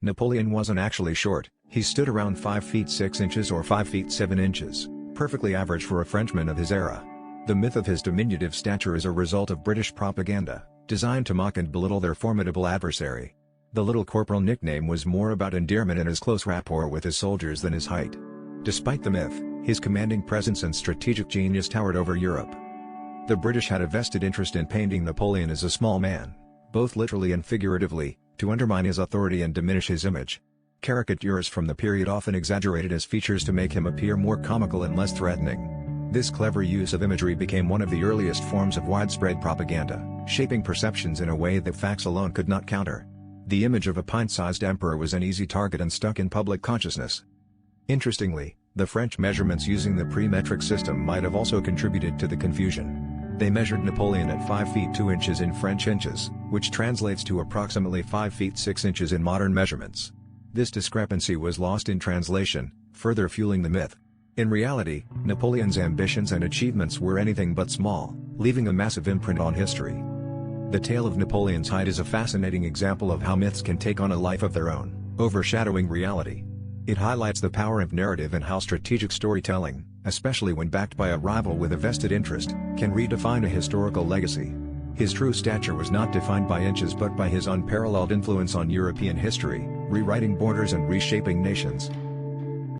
Napoleon wasn't actually short, he stood around 5 feet 6 inches or 5 feet 7 inches, perfectly average for a Frenchman of his era. The myth of his diminutive stature is a result of British propaganda, designed to mock and belittle their formidable adversary. The Little Corporal nickname was more about endearment and his close rapport with his soldiers than his height. Despite the myth, his commanding presence and strategic genius towered over Europe. The British had a vested interest in painting Napoleon as a small man, both literally and figuratively, to undermine his authority and diminish his image. Caricatures from the period often exaggerated his features to make him appear more comical and less threatening. This clever use of imagery became one of the earliest forms of widespread propaganda, shaping perceptions in a way that facts alone could not counter. The image of a pint-sized emperor was an easy target and stuck in public consciousness. Interestingly, the French measurements using the pre-metric system might have also contributed to the confusion. They measured Napoleon at 5 feet 2 inches in French inches, which translates to approximately 5 feet 6 inches in modern measurements. This discrepancy was lost in translation, further fueling the myth. In reality, Napoleon's ambitions and achievements were anything but small, leaving a massive imprint on history. The tale of Napoleon's height is a fascinating example of how myths can take on a life of their own, overshadowing reality. It highlights the power of narrative and how strategic storytelling, especially when backed by a rival with a vested interest, can redefine a historical legacy. His true stature was not defined by inches but by his unparalleled influence on European history, rewriting borders and reshaping nations.